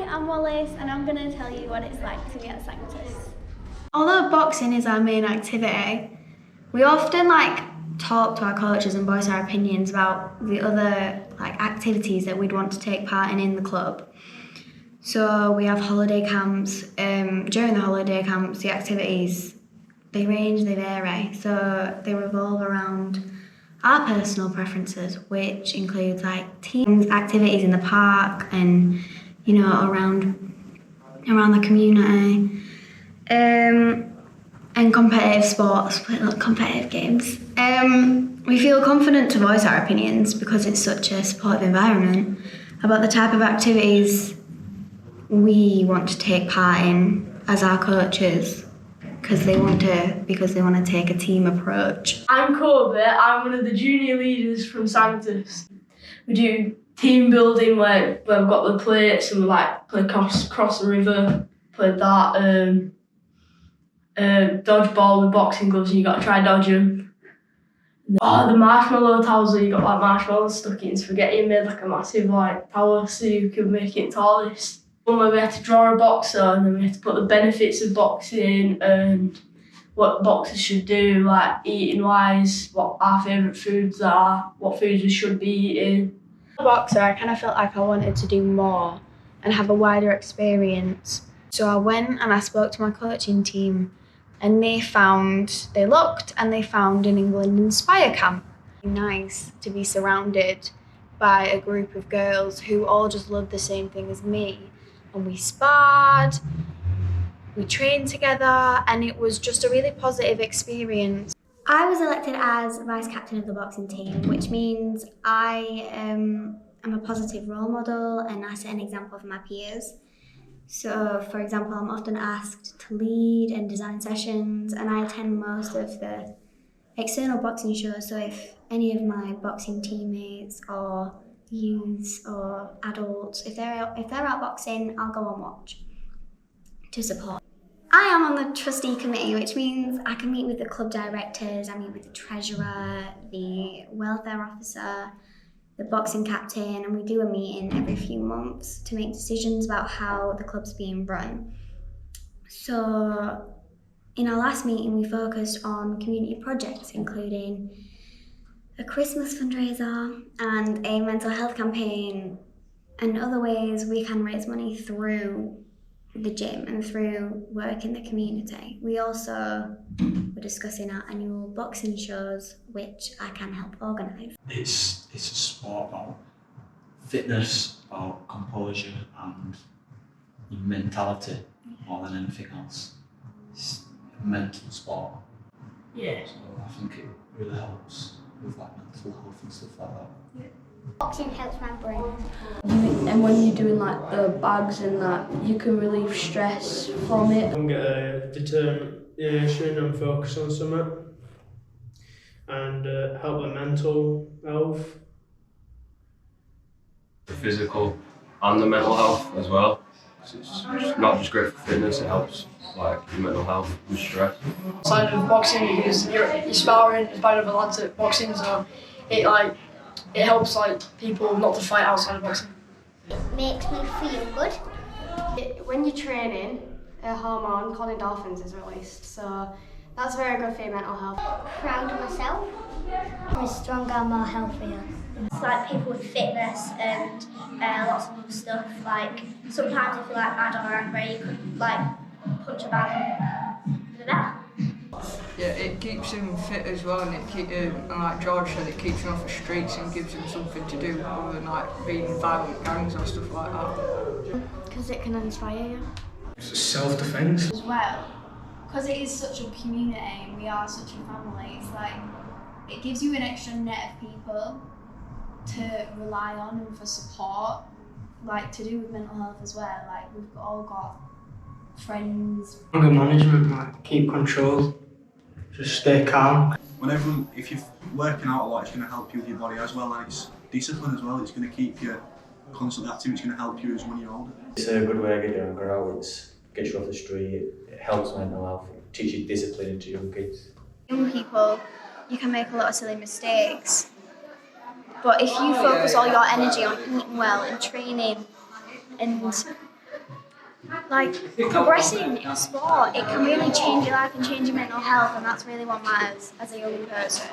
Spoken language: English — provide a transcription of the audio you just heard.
I'm Wallace and I'm going to tell you what it's like to be at Sanctus. Although boxing is our main activity, we often talk to our coaches and voice our opinions about the other activities that we'd want to take part in the club. So we have holiday camps. During the holiday camps, the activities, they range, they vary. So they revolve around our personal preferences, which includes teams, activities in the park and, around the community. And competitive sports, competitive games. We feel confident to voice our opinions because it's such a supportive environment about the type of activities we want to take part in as our coaches because they want to take a team approach. I'm Corbett, I'm one of the junior leaders from Sanctus. We do team building where we've got the plates and we play cross the river, play that, dodgeball with boxing gloves and you got to try dodge them. The marshmallow towels where you got marshmallows stuck in spaghetti and made a massive tower so you could make it tallest. One where we had to draw a boxer and then we had to put the benefits of boxing and what boxers should do, eating wise, what our favourite foods are, what foods we should be eating. As a boxer, I kind of felt like I wanted to do more and have a wider experience. So I went and I spoke to my coaching team and they found an England Inspire camp. Nice to be surrounded by a group of girls who all just loved the same thing as me. And we sparred, we trained together, and it was just a really positive experience. I was elected as vice captain of the boxing team, which means I am a positive role model and I set an example for my peers. So, for example, I'm often asked to lead and design sessions, and I attend most of the external boxing shows. So if any of my boxing teammates or youths or adults, if they're out boxing, I'll go and watch to support. I am on the trustee committee, which means I can meet with the club directors, I meet with the treasurer, the welfare officer, the boxing captain, and we do a meeting every few months to make decisions about how the club's being run. So in our last meeting, we focused on community projects, including a Christmas fundraiser and a mental health campaign and other ways we can raise money through the gym and through work in the community. We also were discussing our annual boxing shows, which I can help organise. It's a sport about fitness, about composure and your mentality more than anything else. It's a mental sport. Yeah. So I think it really helps with mental health and stuff like that. Yeah. Boxing helps my brain. And when you're doing the bags and that, you can relieve stress from it. And get a determination and focus on something, and help with mental health. The physical and the mental health as well. It's not just great for fitness, it helps your mental health and stress. Outside of boxing, because you're sparring with other lads at boxing, so it helps people not to fight outside of boxing. It makes me feel good. When you're training, a hormone called endorphins is released, so that's very good for your mental health. Proud of myself. I'm stronger, more healthier. It's people with fitness and lots of stuff. Sometimes if you're mad or angry, you could punch a bag and do that. Yeah, it keeps him fit as well, and like George said, it keeps him off the streets and gives him something to do other than being in violent gangs or stuff like that. Because it can inspire you. It's self-defence. As well, because it is such a community and we are such a family, it's it gives you an extra net of people to rely on and for support, to do with mental health as well. We've all got friends. Anger management, keep control, just stay calm. If you're working out a lot, it's going to help you with your body as well, and it's discipline as well. It's going to keep you constantly active. It's going to help you as when you're older. It's a good way to get your anger out. It gets you off the street. It helps mental health. It teaches discipline into young kids. Young people, you can make a lot of silly mistakes, but if you focus all your energy on eating well and training and like progressing in sport, it can really change your life and change your mental health, and that's really what matters as a young person.